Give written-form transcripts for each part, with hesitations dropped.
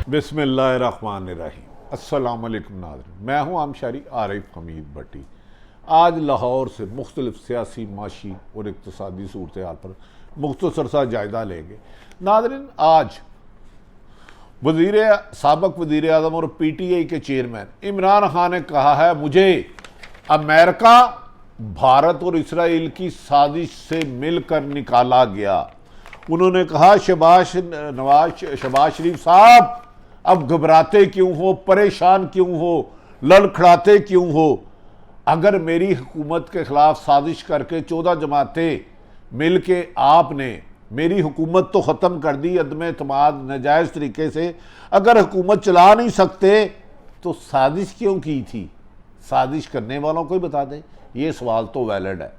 बिस्मिल्लाहिर्रहमानिर्रहीम। अस्सलाम वालेकुम नाज़रीन, मैं हूँ आमशारी आरिफ हमीद भट्टी। आज लाहौर से मुख्तलिफ सियासी, माशी और इक़्तिसादी सूरत हाल पर मुख्तसर सा जायज़ा लेंगे। नाज़रीन, आज साबिक़ वज़ीर आज़म और PTI के चेयरमैन इमरान खान ने कहा है, मुझे अमेरिका, भारत और इसराइल की साजिश से मिलकर निकाला गया। उन्होंने कहा, शहबाज शरीफ साहब, अब घबराते क्यों हो, परेशान क्यों हो, लड़खड़ाते क्यों हो? अगर मेरी हुकूमत के खिलाफ साजिश करके 14 जमातें मिल के आपने मेरी हुकूमत तो ख़त्म कर दी अदम एतमाद नाजायज़ तरीके से, अगर हुकूमत चला नहीं सकते तो साजिश क्यों की थी? साजिश करने वालों को ही बता दें। ये सवाल तो वैलिड है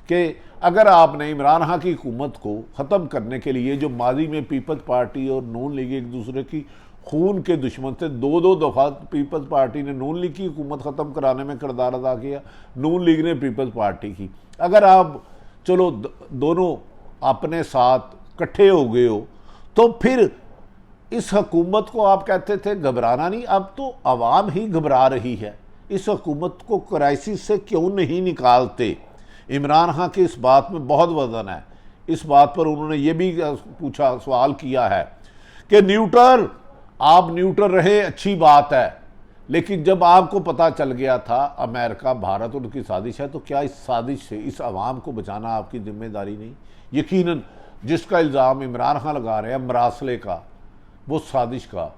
कि अगर आपने इमरान खान की हुकूमत को ख़त्म करने के लिए, जो माजी में पीपल्स पार्टी और नून लीग एक दूसरे की खून के दुश्मन थे, दो दफ़ा पीपल्स पार्टी ने नून लीग की हुकूमत ख़त्म कराने में किरदार अदा किया, नून लीग ने पीपल्स पार्टी की। अगर आप चलो दोनों अपने साथ इकट्ठे हो गए हो, तो फिर इस हुकूमत को आप कहते थे घबराना नहीं, अब तो आवाम ही घबरा रही है। इस हुकूमत को क्राइसिस से क्यों नहीं निकालते? इमरान खान की इस बात में बहुत वजन है। इस बात पर उन्होंने ये भी पूछा, सवाल किया है कि आप न्यूट्रल रहे, अच्छी बात है, लेकिन जब आपको पता चल गया था अमेरिका, भारत और उनकी साजिश है, तो क्या इस साजिश से इस आवाम को बचाना आपकी जिम्मेदारी नहीं? यकीनन जिसका इल्ज़ाम इमरान खान लगा रहे हैं मरासले का, वो साजिश का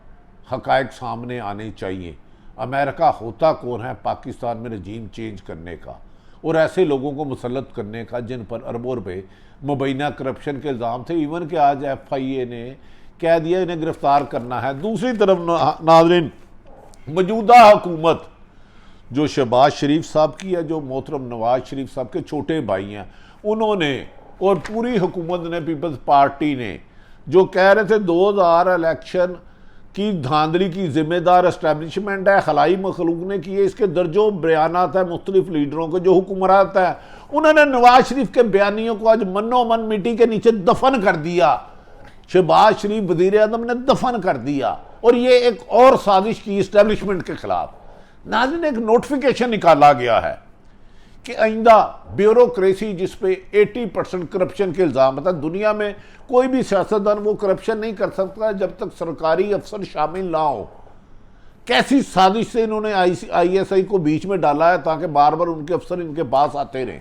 हक़ाइक़ सामने आने चाहिए। अमेरिका होता कौन है पाकिस्तान में रजीम चेंज करने का और ऐसे लोगों को मुसल्लत करने का जिन पर अरबों रुपये मुबैना करप्शन के इल्ज़ाम थे। इवन के आज FIA ने कह दिया इन्हें गिरफ्तार करना है। दूसरी तरफ नाज़रीन, मौजूदा हुकूमत जो शहबाज शरीफ साहब की है, जो मोहतरम नवाज शरीफ साहब के छोटे भाई हैं, उन्होंने और पूरी हुकूमत ने, पीपल्स पार्टी ने, जो कह रहे थे 2000 इलेक्शन की धांधली की जिम्मेदार एस्टैब्लिशमेंट है, खलाई मखलूक ने की है, इसके दर्जों बयानात है मुख्तलिफ लीडरों के जो हुकूमरात है, उन्होंने नवाज शरीफ के बयानियों को आज मनो मन मिट्टी के नीचे दफन कर दिया। शहबाज शरीफ वज़ीर आज़म ने दफन कर दिया और ये एक और साजिश की इस्टेब्लिशमेंट के खिलाफ। नाज़रीन, एक नोटिफिकेशन निकाला गया है कि आइंदा ब्यूरोक्रेसी जिस पे 80% करप्शन के इल्ज़ाम है, दुनिया में कोई भी सियासतदान वो करप्शन नहीं कर सकता जब तक सरकारी अफसर शामिल ना हो। कैसी साजिश से इन्होंने ISI को बीच में डाला है ताकि बार बार उनके अफसर इनके पास आते रहें।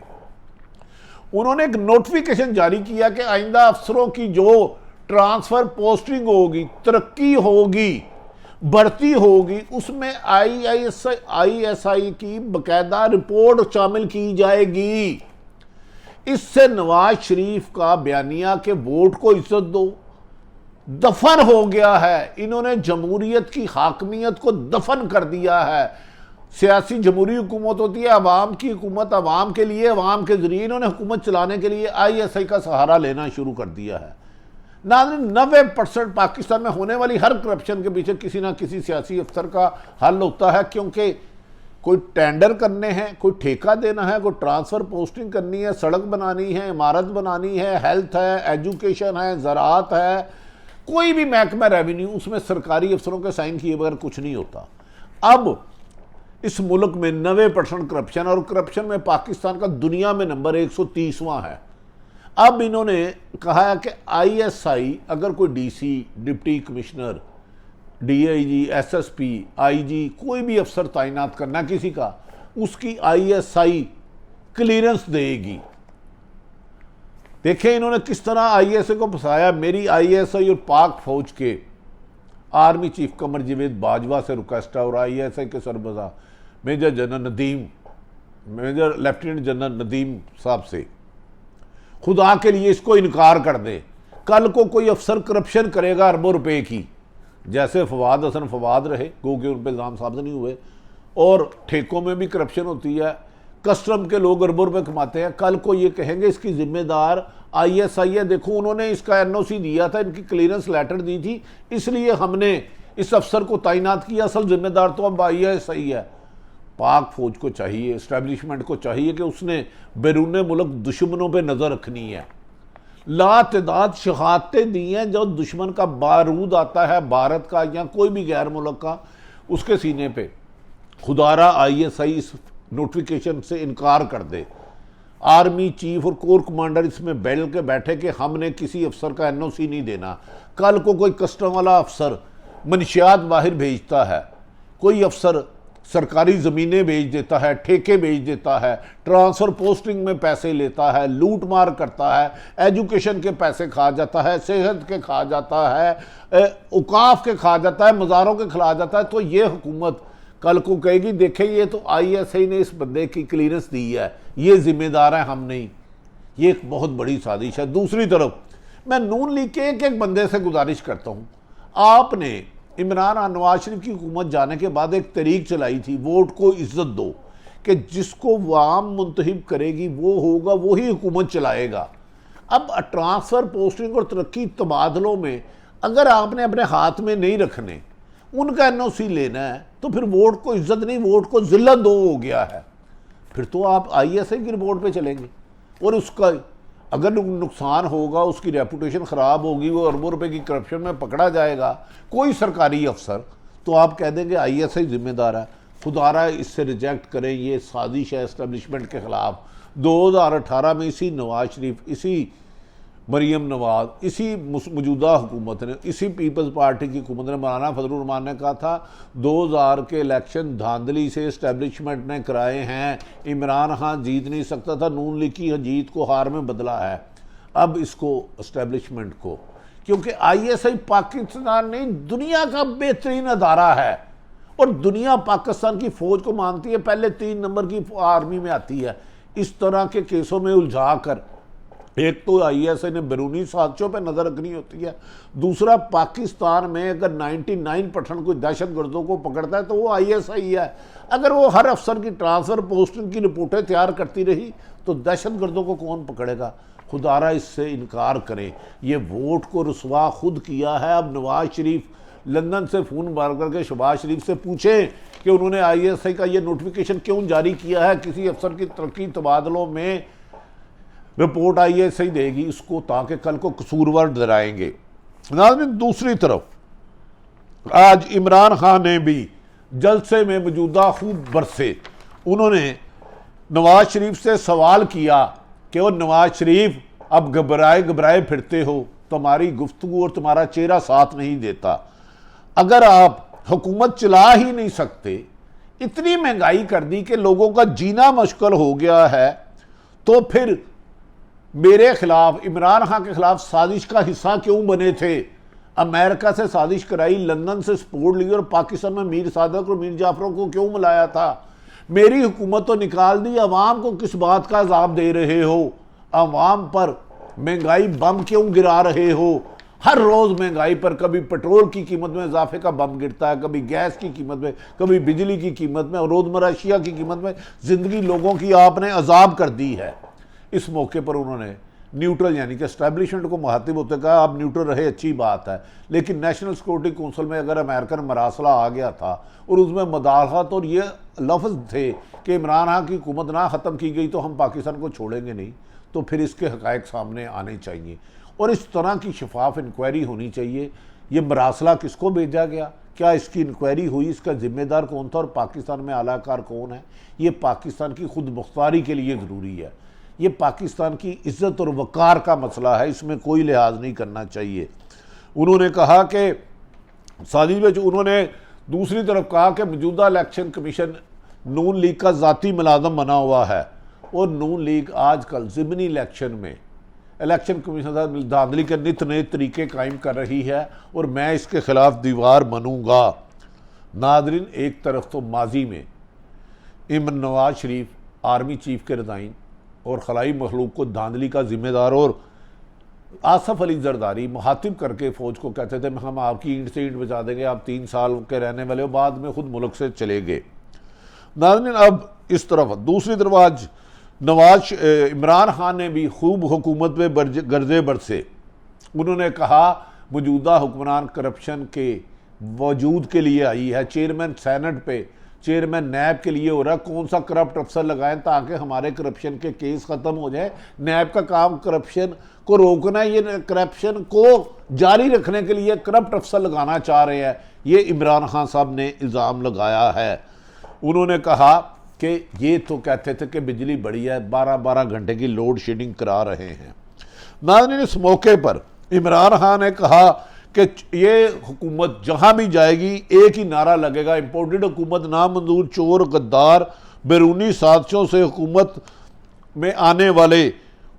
उन्होंने एक नोटिफिकेशन जारी किया कि आइंदा अफसरों की जो ट्रांसफ़र पोस्टिंग होगी, तरक्की होगी, बढ़ती होगी, उसमें ISI की बकायदा रिपोर्ट शामिल की जाएगी। इससे नवाज शरीफ का बयानिया के वोट को इज्जत दो दफन हो गया है। इन्होंने जमहूरियत की हाकमियत को दफन कर दिया है। सियासी जमहूरी हुकूमत होती है, अवाम की हुकूमत, अवाम के लिए, अवाम के जरिए। इन्होंने हुकूमत चलाने के लिए ISI का सहारा लेना शुरू कर दिया है। नाज़रीन, 90% पाकिस्तान में होने वाली हर करप्शन के पीछे किसी ना किसी सियासी अफसर का हल होता है, क्योंकि कोई टेंडर करने हैं, कोई ठेका देना है, कोई ट्रांसफ़र पोस्टिंग करनी है, सड़क बनानी है, इमारत बनानी है, हेल्थ है, एजुकेशन है, ज़राअत है, कोई भी महकमा रेवेन्यू, उसमें सरकारी अफसरों के साइन किए बगैर कुछ नहीं होता। अब इस मुल्क में 90% करप्शन, और करप्शन में पाकिस्तान का दुनिया में नंबर 130वां है। अब इन्होंने कहा है कि ISI, अगर कोई DC, deputy commissioner, DIG, SSP, IG, कोई भी अफसर तैनात करना किसी का, उसकी ISI क्लियरेंस देगी। देखें इन्होंने किस तरह ISI को फंसाया। मेरी ISI और पाक फौज के आर्मी चीफ कमर जावेद बाजवा से रिक्वेस्ट है और ISI के सरबराह मेजर लेफ्टिनेंट जनरल नदीम साहब से, खुदा के लिए इसको इनकार कर दे। कल को कोई अफसर करप्शन करेगा अरबों रुपए की, जैसे फवाद हसन फवाद रहे, गो के उन पर इल्ज़ाम साबित नहीं हुए, और ठेकों में भी करप्शन होती है, कस्टम के लोग अरबों रुपए कमाते हैं। कल को ये कहेंगे इसकी जिम्मेदार ISI है, देखो उन्होंने इसका NOC दिया था, इनकी क्लियरेंस लेटर दी थी, इसलिए हमने इस अफसर को तैनात किया, असल जिम्मेदार तो अब ISI है। पाक फौज को चाहिए, इस्टेब्लिशमेंट को चाहिए कि उसने बैरून मुल्क दुश्मनों पे नज़र रखनी है, लातदाद शहादतें दी हैं। जो दुश्मन का बारूद आता है भारत का या कोई भी गैर मुल्क का, उसके सीने पे खुदारा आईएसआई इस नोटिफिकेशन से इनकार कर दे। आर्मी चीफ और कोर कमांडर इसमें बैठ के बैठे कि हमने किसी अफसर का एनओसी नहीं देना। कल को कोई कस्टम वाला अफसर मनशियात बाहर भेजता है, कोई अफसर सरकारी ज़मीनें बेच देता है, ठेके बेच देता है, ट्रांसफ़र पोस्टिंग में पैसे लेता है, लूट मार करता है, एजुकेशन के पैसे खा जाता है, सेहत के खा जाता है, औकाफ के खा जाता है, मज़ारों के खिला जाता है, तो ये हुकूमत कल को कहेगी देखें ये तो आईएसआई ने इस बंदे की क्लियरेंस दी है, ये जिम्मेदार है, हम नहीं। ये एक बहुत बड़ी साजिश है। दूसरी तरफ मैं नून लीग के एक एक बंदे से गुजारिश करता हूँ, आपने इमरान खान नवाज शरीफ की हुकूमत जाने के बाद एक तरीक चलाई थी, वोट को इज्जत दो, कि जिसको वाम मुंतखब करेगी वो होगा, वही हुकूमत चलाएगा। अब ट्रांसफ़र पोस्टिंग और तरक्की तबादलों में अगर आपने अपने हाथ में नहीं रखने, उनका एनओसी लेना है, तो फिर वोट को इज्जत नहीं, वोट को जिल्लत दो हो गया है। फिर तो आप आईएसआई की रिपोर्ट पे चलेंगे और उसका अगर नुकसान होगा, उसकी रेपुटेशन ख़राब होगी, वो अरबों रुपए की करप्शन में पकड़ा जाएगा कोई सरकारी अफसर, तो आप कह देंगे आईएसआई जिम्मेदार है। खुदारा इससे रिजेक्ट करें, ये साजिश है एस्टेब्लिशमेंट के ख़िलाफ़। 2018 में इसी नवाज शरीफ, इसी मरीम नवाज, इसी मौजूदा हुकूमत ने, इसी पीपल्स पार्टी की हुकूमत ने, मौलाना फजलुर रहमान ने कहा था 2000 के इलेक्शन धांधली से इस्टेब्लिशमेंट ने कराए हैं, इमरान खान जीत नहीं सकता था, नून लीग की जीत को हार में बदला है। अब इसको इस्टेब्लिशमेंट को, क्योंकि आईएसआई पाकिस्तान नहीं दुनिया का बेहतरीन अदारा है और दुनिया पाकिस्तान की फ़ौज को मानती है, पहले 3 नंबर की आर्मी में आती है। इस तरह के केसों में उलझा कर एक तो आईएसआई ने बैरूनी साजिशों पर नज़र रखनी होती है, दूसरा पाकिस्तान में अगर 99% कोई दहशतगर्दों को पकड़ता है तो वो आईएसआई है। अगर वो हर अफसर की ट्रांसफ़र पोस्टिंग की रिपोर्टें तैयार करती रही तो दहशतगर्दों को कौन पकड़ेगा। खुदारा इससे इनकार करें, ये वोट को रुसवा खुद किया है। अब नवाज शरीफ लंदन से फ़ोन मार करके शहबाज शरीफ से पूछें कि उन्होंने आईएसआई का ये नोटिफिकेशन क्यों जारी किया है, किसी अफसर की तरक्की तबादलों में रिपोर्ट आईएसआई देगी इसको, ताकि कल को कसूरवार डराएंगे। नाज़रीन, दूसरी तरफ आज इमरान खान ने भी जलसे में मौजूदा खूब बरसे। उन्होंने नवाज शरीफ से सवाल किया कि वो नवाज शरीफ अब घबराए घबराए फिरते हो, तुम्हारी गुफ्तगू और तुम्हारा चेहरा साथ नहीं देता। अगर आप हुकूमत चला ही नहीं सकते, इतनी महंगाई कर दी कि लोगों का जीना मुश्किल हो गया है, तो फिर मेरे खिलाफ, इमरान खान के खिलाफ साजिश का हिस्सा क्यों बने थे? अमेरिका से साजिश कराई, लंदन से सपोर्ट ली और पाकिस्तान में मीर सादक और मीर जाफरों को क्यों मिलाया था? मेरी हुकूमत तो निकाल दी, अवाम को किस बात का अजाब दे रहे हो? अवाम पर महंगाई बम क्यों गिरा रहे हो? हर रोज़ महंगाई पर कभी पेट्रोल की कीमत में इजाफे का बम गिरता है, कभी गैस की कीमत में, कभी बिजली की कीमत में और रोज़मर्रा अशिया की कीमत में। ज़िंदगी लोगों की आपने अजाब कर दी है। इस मौके पर उन्होंने न्यूट्रल यानी कि एस्टैब्लिशमेंट को मुखातिब होते कहा आप न्यूट्रल रहे, अच्छी बात है, लेकिन नेशनल सिक्योरिटी काउंसिल में अगर अमेरिकन मरासला आ गया था और उसमें मदाखलत और ये लफ्ज़ थे कि इमरान खान की हुकूमत ना ख़त्म की गई तो हम पाकिस्तान को छोड़ेंगे नहीं, तो फिर इसके हक़ाइक़ सामने आने चाहिए और इस तरह की शफाफ इंक्वायरी होनी चाहिए। ये मरासला किसको भेजा गया, क्या इसकी इंक्वायरी हुई, इसका ज़िम्मेदार कौन था और पाकिस्तान में आलाकार कौन है? ये पाकिस्तान की खुद मुख्तारी के लिए ज़रूरी है। ये पाकिस्तान की इज़्ज़त और वक़ार का मसला है, इसमें कोई लिहाज नहीं करना चाहिए। उन्होंने कहा कि साजिश में उन्होंने दूसरी तरफ कहा कि मौजूदा इलेक्शन कमीशन नून लीग का ज़ाती मुलाज़म बना हुआ है और नून लीग आजकल ज़िमनी इलेक्शन में इलेक्शन कमीशन धांधली के नित नए तरीके कायम कर रही है और मैं इसके ख़िलाफ़ दीवार बनूँगा। नादरीन, एक तरफ तो माजी में नवाज शरीफ आर्मी चीफ के रिज़ाइन और खलाई मखलूक को धांधली का जिम्मेदार और आसफ अली जरदारी मुखातिब करके फ़ौज को कहते थे हम आपकी ईंट से ईंट बचा देंगे, आप 3 साल के रहने वाले हो, बाद में खुद मुल्क से चले गए। नाज़रीन, अब इस तरफ दूसरी तरफ आज इमरान खान ने भी खूब हुकूमत पे गर्जे बरसे। उन्होंने कहा मौजूदा हुक्मरान करप्शन के वजूद के लिए आई है, चेयरमैन सैनेट पे, चेयरमैन नैब के लिए हो रहा है, कौन सा करप्ट अफसर लगाएं ताकि हमारे करप्शन के केस ख़त्म हो जाए। नैब का काम करप्शन को रोकना है, ये करप्शन को जारी रखने के लिए करप्ट अफसर लगाना चाह रहे हैं, ये इमरान खान साहब ने इल्ज़ाम लगाया है। उन्होंने कहा कि ये तो कहते थे कि बिजली बड़ी है, 12-12 घंटे की लोड शेडिंग करा रहे हैं। नाज़रीन, इस मौके पर इमरान खान ने कहा कि ये हुकूमत जहाँ भी जाएगी एक ही नारा लगेगा, इम्पोर्टेड हुकूमत नामंजूर, चोर, गद्दार, बैरूनी साजिशों से हुकूमत में आने वाले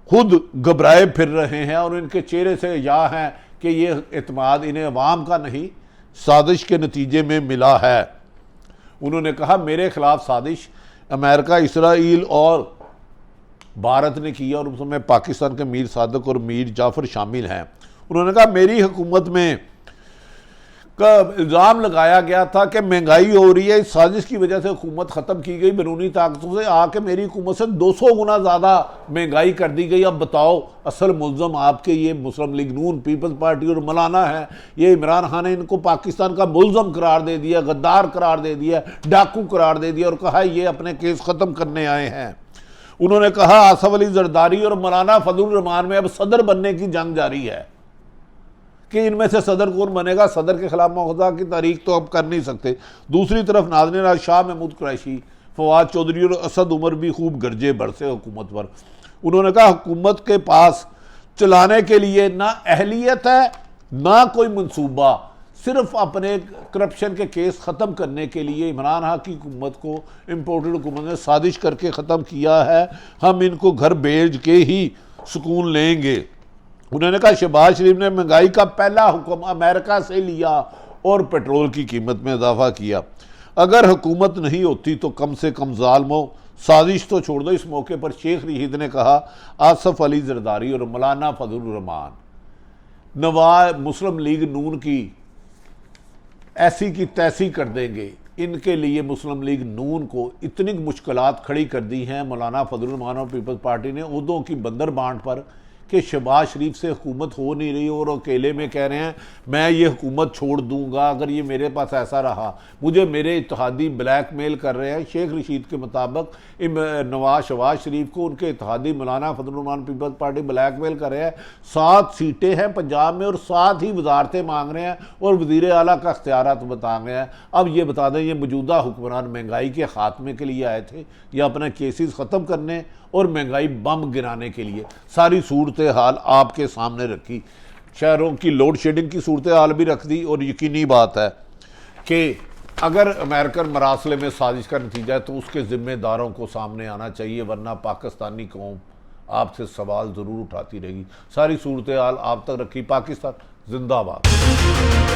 खुद घबराए फिर रहे हैं और इनके चेहरे से यह है कि ये एतमाद इन्हें अवाम का नहीं साजिश के नतीजे में मिला है। उन्होंने कहा मेरे खिलाफ साजिश अमेरिका, इसराइल और भारत ने की और उसमें पाकिस्तान के मीर सादक और मीर जाफर शामिल हैं। उन्होंने कहा मेरी हुकूमत में का इल्ज़ाम लगाया गया था कि महंगाई हो रही है, इस साजिश की वजह से हुकूमत ख़त्म की गई, बैरूनी ताकतों से आके मेरी हुकूमत से 200 गुना ज़्यादा महंगाई कर दी गई। अब बताओ असल मुल्ज़म आपके ये मुस्लिम लीग नून, पीपल्स पार्टी और मौलाना है। ये इमरान खान ने इनको पाकिस्तान का मुल्ज़म करार दे दिया, गद्दार करार दे दिया, डाकू करार दे दिया और कहा ये अपने केस ख़त्म करने आए हैं। उन्होंने कहा आसफ अली जरदारी और मौलाना फजलुर रहमान में अब सदर बनने की जंग जारी है कि इनमें से सदर कौन बनेगा। सदर के खिलाफ मुआवजा की तारीख तो अब कर नहीं सकते। दूसरी तरफ नाज़रीन, आज शाह महमूद कुरैशी, फवाद चौधरी और असद उमर भी खूब गरजे बरसे हुकूमत पर। उन्होंने कहा हुकूमत के पास चलाने के लिए ना अहलियत है ना कोई मनसूबा, सिर्फ अपने करप्शन के केस ख़त्म करने के लिए इमरान खान की हुकूमत को इम्पोर्टेड हुकूमत ने साजिश करके ख़त्म किया है। हम इनको घर भेज के ही सुकून लेंगे। उन्होंने कहा शहबाज शरीफ ने महंगाई का पहला हुक्म अमेरिका से लिया और पेट्रोल की कीमत में इजाफा किया। अगर हुकूमत नहीं होती तो कम से कम जालिमों साजिश तो छोड़ दो। इस मौके पर शेख रशीद ने कहा आसफ अली जरदारी और मौलाना फजलुर रहमान नवाब मुस्लिम लीग नून की ऐसी की तैसी कर देंगे। इनके लिए मुस्लिम लीग नून को इतनी मुश्किलात खड़ी कर दी हैं मौलाना फजलुर रहमान और पीपल्स पार्टी ने उहदों की बंदर बांट पर कि शहबाज शरीफ से हुकूमत हो नहीं रही और अकेले में कह रहे हैं मैं ये हुकूमत छोड़ दूंगा अगर ये मेरे पास ऐसा रहा। मुझे मेरे इत्तेहादी ब्लैकमेल कर रहे हैं। शेख रशीद के मुताबिक शहबाज शरीफ को उनके इत्तेहादी Maulana Fazlur Rehman peoples party blackmail कर रहे हैं। 7 सीटें हैं पंजाब में और 7 ही वजारतें मांग रहे हैं और वज़ीर आला का इख्तियारात बता रहे हैं। अब ये बता दें ये मौजूदा हुक्मरान महंगाई के खात्मे के लिए आए थे या अपने केसेस ख़त्म करने और महंगाई बम गिराने के लिए। सारी सूरत हाल आपके सामने रखी, शहरों की लोड शेडिंग की सूरत हाल भी रख दी और यकीनी बात है कि अगर अमेरिकन मरासले में साजिश का नतीजा है तो उसके ज़िम्मेदारों को सामने आना चाहिए, वरना पाकिस्तानी कौम आपसे सवाल ज़रूर उठाती रहेगी। सारी सूरत हाल आप तक रखी। पाकिस्तान जिंदाबाद।